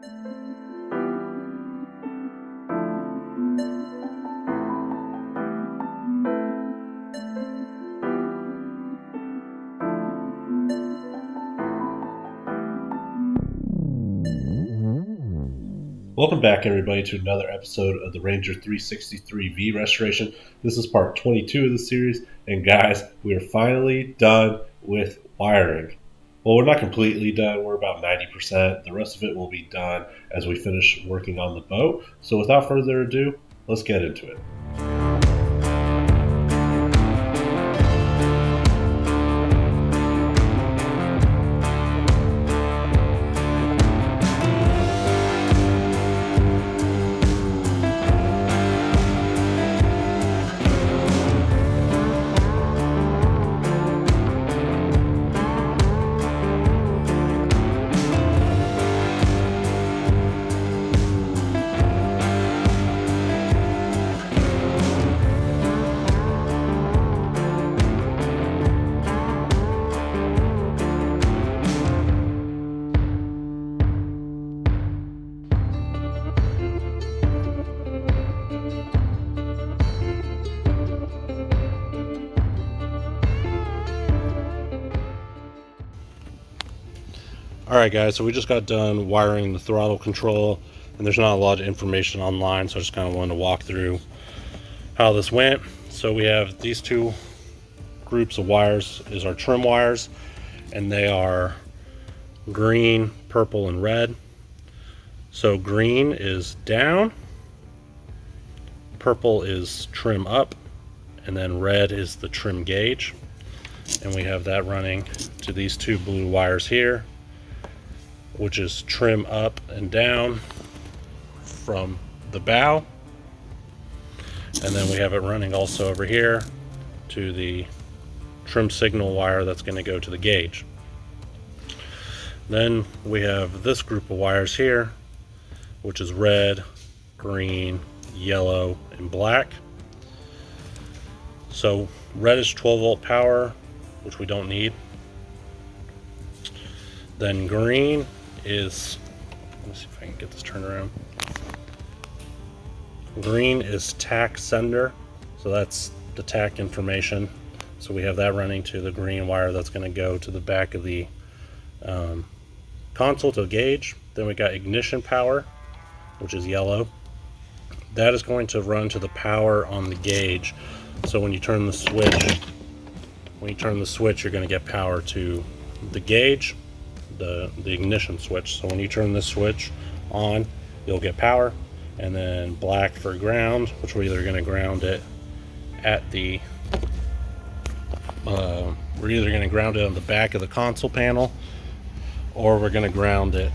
Welcome back, everybody, to another episode of the Ranger 363V restoration. This is part 22 of the series, and guys, we are finally done with wiring. Well, we're not completely done. We're about 90%. The rest of it will be done as we finish working on the boat. So without further ado, let's get into it. Alright guys, so we just got done wiring the throttle control, and there's not a lot of information online, so I just kind of wanted to walk through how this went. So we have these two groups of wires is our trim wires, and they are green, purple, and red. So green is down, purple is trim up, and then red is the trim gauge. And we have that running to these two blue wires here, which is trim up and down from the bow. And then we have it running also over here to the trim signal wire that's going to go to the gauge. Then we have this group of wires here, which is red, green, yellow, and black. So red is 12-volt power, which we don't need. Then green is, let's see if I can get this turned around. Green is tack sender, so that's the tack information. So we have that running to the green wire that's going to go to the back of the console to the gauge. Then we got ignition power, which is yellow. That is going to run to the power on the gauge. So when you turn the switch, you're going to get power to the gauge, the ignition switch. So when you turn this switch on, you'll get power. And then black for ground, which we're either going to ground it at the on the back of the console panel, or we're going to ground it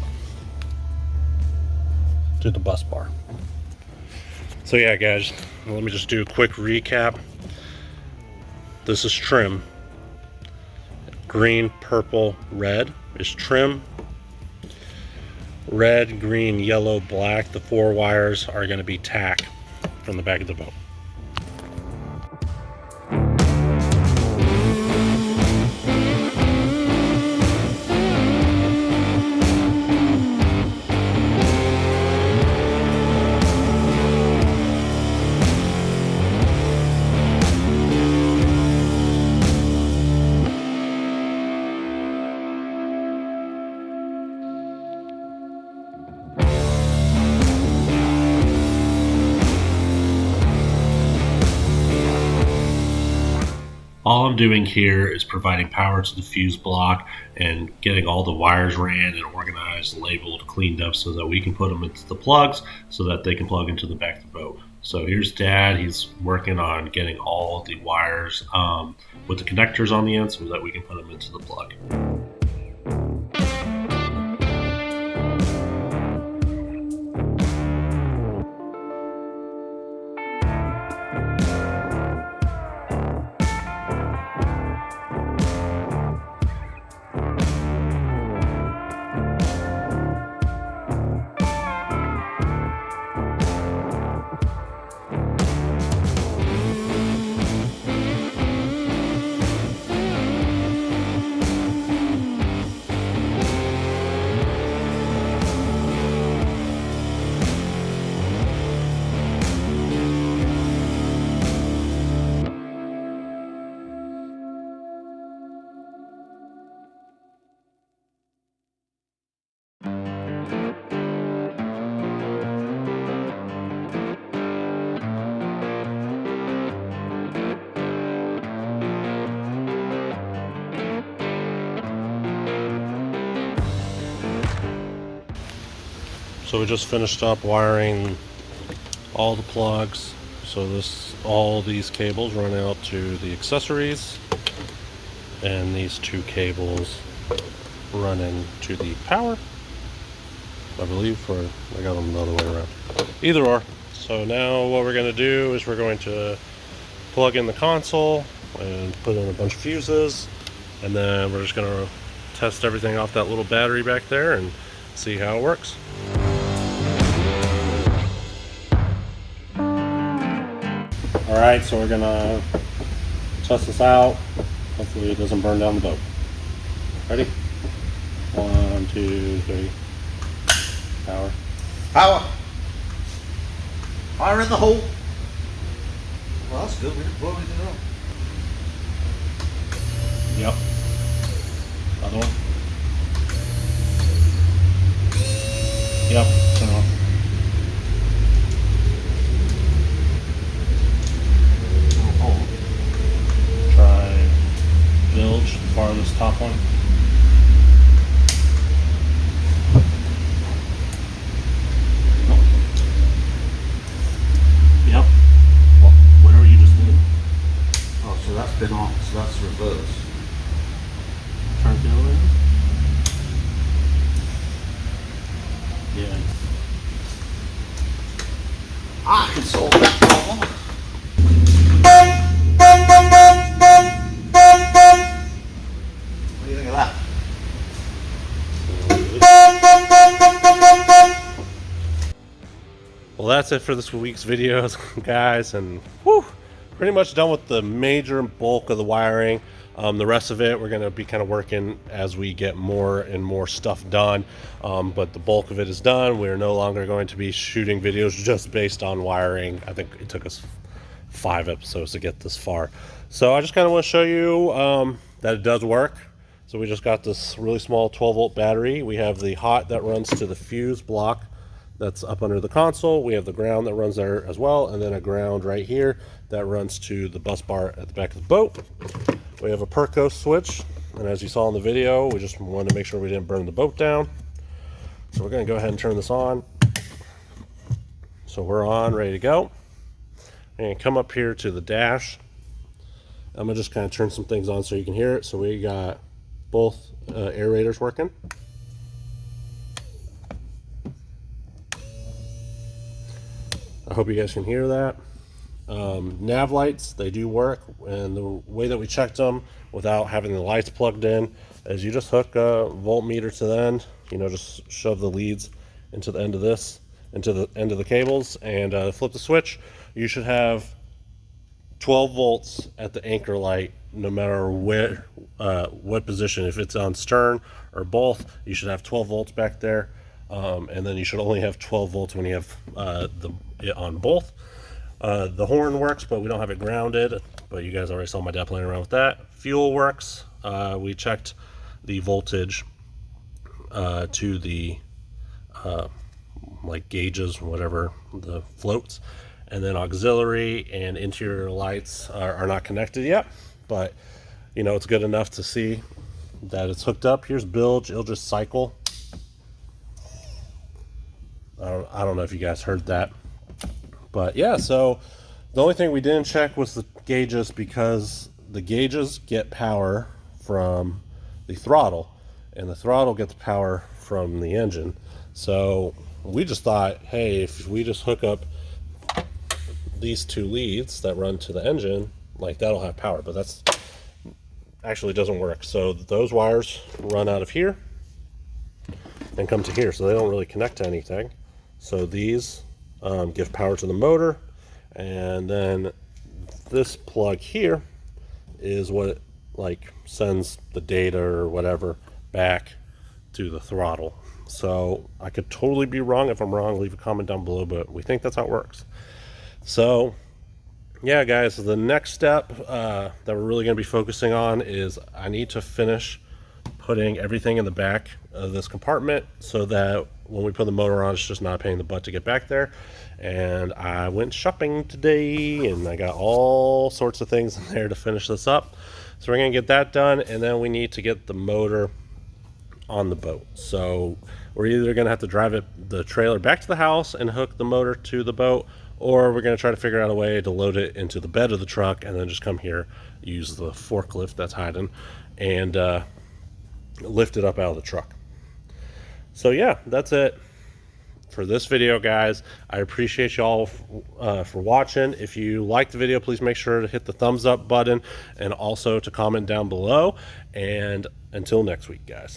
to the bus bar. So yeah guys, let me just do a quick recap. This is trim. Green, purple, red is trim. Red, green, yellow, black, the four wires are going to be tack from the back of the boat. All I'm doing here is providing power to the fuse block and getting all the wires ran and organized, labeled, cleaned up so that we can put them into the plugs so that they can plug into the back of the boat. So here's Dad. He's working on getting all the wires with the connectors on the end so that we can put them into the plug. So we just finished up wiring all the plugs. So all these cables run out to the accessories, and these two cables run into the power, I believe, or I got them the other way around. Either or. So now what we're going to do is we're going to plug in the console and put in a bunch of fuses, and then we're just going to test everything off that little battery back there and see how it works. Alright, so we're going to test this out. Hopefully it doesn't burn down the boat. Ready? 1, 2, 3. Power. Power! Fire in the hole! Well, that's good. We didn't blow anything up. Yep. Other one. Yep. Turn on. Try bilge, the farthest top one. Yep. Well, whatever you just did. Oh, so that's been on. So that's reverse. Turn it the other way. Yeah. I can solve that problem. What do you think of that? Well, that's it for this week's videos, guys, and whew, pretty much done with the major bulk of the wiring. The rest of it, we're going to be kind of working as we get more and more stuff done, but the bulk of it is done. We're no longer going to be shooting videos just based on wiring. I think it took us 5 episodes to get this far. So I just kind of want to show you that it does work. So we just got this really small 12-volt battery. We have the hot that runs to the fuse block that's up under the console. We have the ground that runs there as well, and then a ground right here that runs to the bus bar at the back of the boat. We have a Perco switch, and as you saw in the video, we just wanted to make sure we didn't burn the boat down. So we're going to go ahead and turn this on. So we're on, ready to go. And come up here to the dash. I'm going to just kind of turn some things on so you can hear it. So we got both aerators working. I hope you guys can hear that. Nav lights, they do work, and the way that we checked them without having the lights plugged in is you just hook a voltmeter to the end, just shove the leads into the end of this, into the end of the cables, and flip the switch. You should have 12 volts at the anchor light, no matter what position. If it's on stern or both, you should have 12 volts back there, and then you should only have 12 volts when you have it on both. The horn works, but we don't have it grounded, but you guys already saw my dad playing around with that. Fuel works. We checked the voltage to the like gauges, whatever, the floats, and then auxiliary and interior lights are not connected yet, but it's good enough to see that it's hooked up. Here's bilge. It'll just cycle. I don't know if you guys heard that. But yeah, so the only thing we didn't check was the gauges, because the gauges get power from the throttle, and the throttle gets power from the engine. So we just thought, hey, if we just hook up these two leads that run to the engine, like, that'll have power, but that's actually doesn't work. So those wires run out of here and come to here, so they don't really connect to anything. So these give power to the motor, and then this plug here is what sends the data or whatever back to the throttle. So I could totally be wrong. If I'm wrong, leave a comment down below, but we think that's how it works. So yeah, guys, the next step that we're really going to be focusing on is I need to finish putting everything in the back of this compartment so that when we put the motor on, it's just not a pain in the butt to get back there. And I went shopping today, and I got all sorts of things in there to finish this up. So we're going to get that done, and then we need to get the motor on the boat. So we're either going to have to drive the trailer back to the house and hook the motor to the boat, or we're going to try to figure out a way to load it into the bed of the truck and then just come here, use the forklift that's hiding, and lift it up out of the truck. So yeah, that's it for this video, guys. I appreciate y'all for watching. If you liked the video, please make sure to hit the thumbs up button and also to comment down below. And until next week, guys.